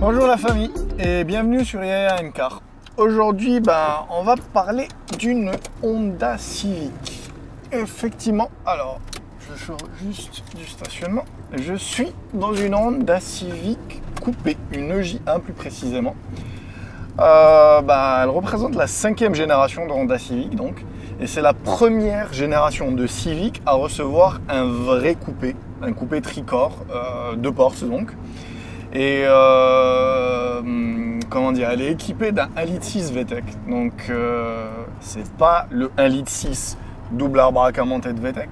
Bonjour la famille et bienvenue sur Yaya Car. Aujourd'hui, on va parler d'une Honda Civic. Effectivement, alors je sors juste du stationnement. Je suis dans une Honda Civic coupée, une EJ1 plus précisément. Elle représente la 5e génération de Honda Civic donc. Et c'est la première génération de Civic à recevoir un vrai coupé, un coupé tricorps, 2 portes donc. Et comment dire, elle est équipée d'un 1,6 Litre VTEC. Donc c'est pas le 1,6 Litre double arbre à cam en tête VTEC,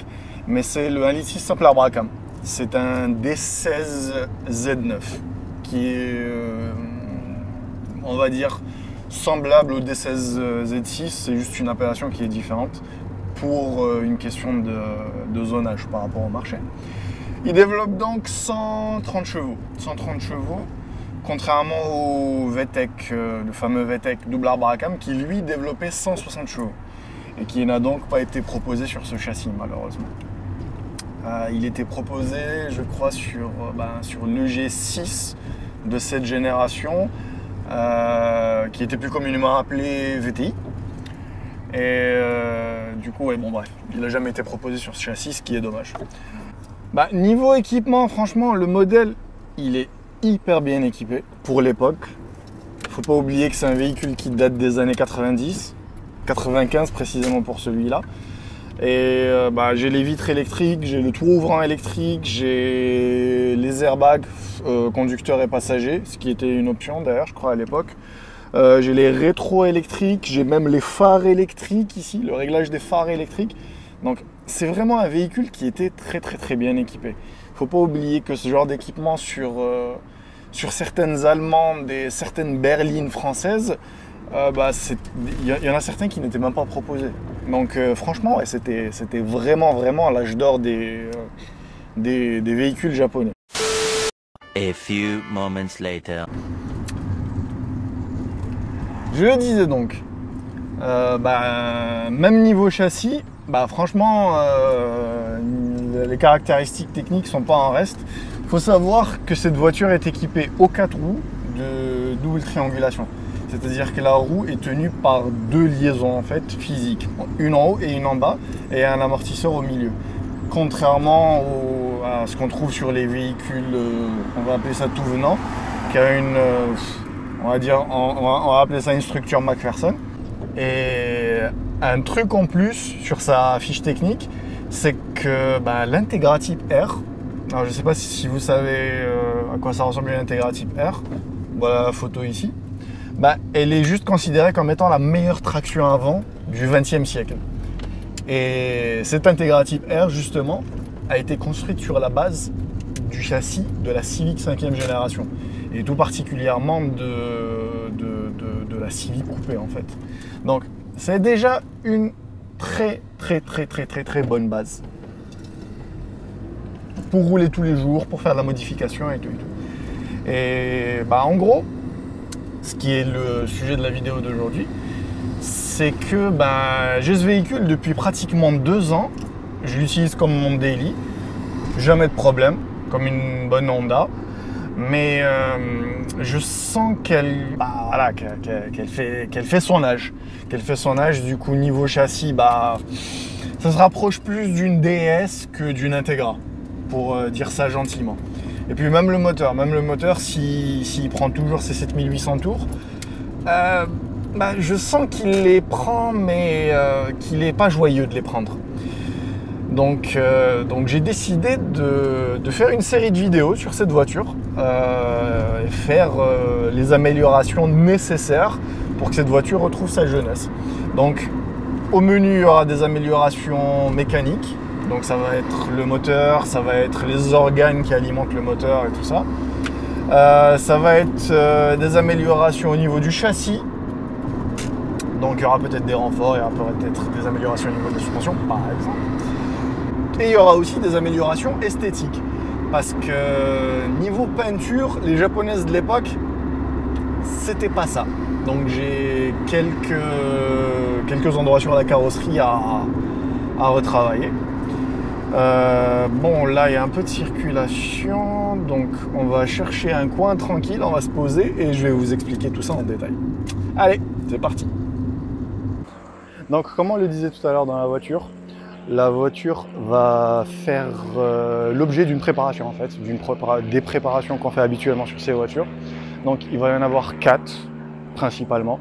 mais c'est le 1,6 Litre simple arbre à cam. C'est un D16 Z9 qui est, on va dire, semblable au D16 Z6, c'est juste une appellation qui est différente pour une question de zonage par rapport au marché. Il développe donc 130 chevaux. 130 chevaux, contrairement au VTEC, le fameux VTEC double arbre à cam, qui lui développait 160 chevaux et qui n'a donc pas été proposé sur ce châssis malheureusement. Il était proposé, je crois, sur l'EG6 de cette génération, qui était plus communément appelé VTI. Et du coup, il n'a jamais été proposé sur ce châssis, ce qui est dommage. Niveau équipement, franchement, le modèle, il est hyper bien équipé pour l'époque. Faut pas oublier que c'est un véhicule qui date des années 90, 95 précisément pour celui-là. Et j'ai les vitres électriques, j'ai le tour ouvrant électrique, j'ai les airbags conducteurs et passagers, ce qui était une option d'ailleurs, je crois, à l'époque. J'ai les rétros électriques, j'ai même les phares électriques ici, le réglage des phares électriques. Donc c'est vraiment un véhicule qui était très bien équipé. Faut pas oublier que ce genre d'équipement sur certaines allemandes et certaines berlines françaises, il y en a certains qui n'étaient même pas proposés. Donc franchement, c'était vraiment l'âge d'or des véhicules japonais. A few moments later. Je le disais donc, même niveau châssis, franchement, les caractéristiques techniques sont pas en reste. Il faut savoir que cette voiture est équipée aux 4 roues de double triangulation. C'est-à-dire que la roue est tenue par 2 liaisons en fait physiques, une en haut et une en bas, et un amortisseur au milieu. Contrairement à ce qu'on trouve sur les véhicules, on va appeler ça tout venant, qui a une, on va appeler ça une structure McPherson. Et un truc en plus sur sa fiche technique, c'est que l'intégratype R, alors je ne sais pas si vous savez à quoi ça ressemble une intégratype R, voilà la photo ici. Elle est juste considérée comme étant la meilleure traction avant du XXe siècle. Et cette intégratype R, justement, a été construite sur la base du châssis de la Civic 5e génération. Et tout particulièrement de la Civic coupée, en fait. Donc, c'est déjà une très bonne base. Pour rouler tous les jours, pour faire de la modification et tout. Et en gros, ce qui est le sujet de la vidéo d'aujourd'hui, c'est que j'ai ce véhicule depuis pratiquement 2 ans. Je l'utilise comme mon daily. Jamais de problème, comme une bonne Honda. Mais je sens qu'elle fait son âge. Qu'elle fait son âge, du coup, niveau châssis, ça se rapproche plus d'une DS que d'une Integra, pour dire ça gentiment. Et puis même le moteur, s'il prend toujours ses 7800 tours, je sens qu'il les prend, mais qu'il n'est pas joyeux de les prendre. Donc j'ai décidé de faire une série de vidéos sur cette voiture, et faire les améliorations nécessaires pour que cette voiture retrouve sa jeunesse. Donc au menu, il y aura des améliorations mécaniques. Donc ça va être le moteur, ça va être les organes qui alimentent le moteur et tout ça. Ça va être des améliorations au niveau du châssis. Donc il y aura peut-être des renforts, il y aura peut-être des améliorations au niveau de la suspension, par exemple. Et il y aura aussi des améliorations esthétiques. Parce que niveau peinture, les japonaises de l'époque, c'était pas ça. Donc j'ai quelques endroits sur la carrosserie à retravailler. Bon, là, il y a un peu de circulation, donc on va chercher un coin tranquille, on va se poser et je vais vous expliquer tout ça en détail. Allez, c'est parti. Donc, comme on le disait tout à l'heure dans la voiture va faire l'objet d'une préparation en fait, des préparations qu'on fait habituellement sur ces voitures. Donc, il va y en avoir 4 principalement.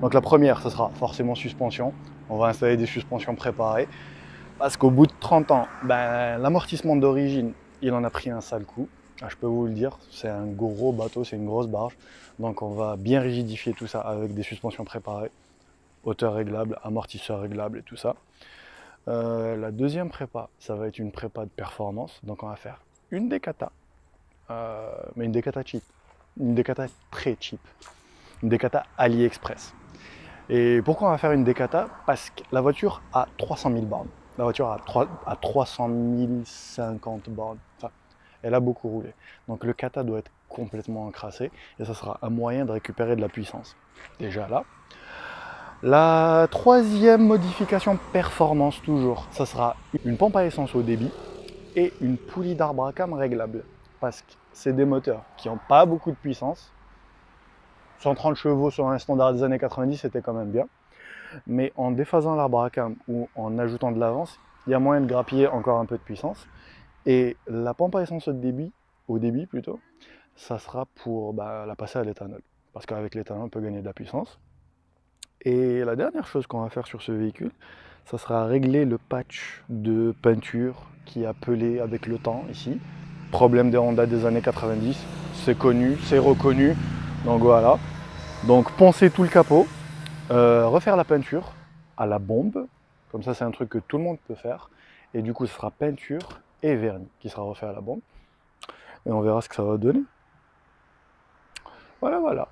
Donc, la première, ce sera forcément suspension. On va installer des suspensions préparées. Parce qu'au bout de 30 ans, l'amortissement d'origine, il en a pris un sale coup. Je peux vous le dire, c'est un gros bateau, c'est une grosse barge. Donc on va bien rigidifier tout ça avec des suspensions préparées, hauteur réglable, amortisseur réglable et tout ça. La deuxième prépa, ça va être une prépa de performance. Donc on va faire une décata, mais une décata cheap, une décata très cheap, une décata AliExpress. Et pourquoi on va faire une décata? Parce que la voiture a 300 000 bornes. La voiture a 300 050 bornes. Enfin, elle a beaucoup roulé. Donc le kata doit être complètement encrassé et ça sera un moyen de récupérer de la puissance. Déjà là. La troisième modification performance toujours, ça sera une pompe à essence au débit et une poulie d'arbre à cam réglable. Parce que c'est des moteurs qui n'ont pas beaucoup de puissance. 130 chevaux sur un standard des années 90, c'était quand même bien. Mais en déphasant l'arbre à cam ou en ajoutant de l'avance, il y a moyen de grappiller encore un peu de puissance. Et la pompe à essence au débit plutôt, ça sera pour la passer à l'éthanol. Parce qu'avec l'éthanol, on peut gagner de la puissance. Et la dernière chose qu'on va faire sur ce véhicule, ça sera régler le patch de peinture qui a pelé avec le temps ici. Problème des Honda des années 90, c'est connu, c'est reconnu. Donc voilà. Donc poncer tout le capot. Refaire la peinture à la bombe, comme ça c'est un truc que tout le monde peut faire, et du coup ce sera peinture et vernis qui sera refait à la bombe, et on verra ce que ça va donner. Voilà.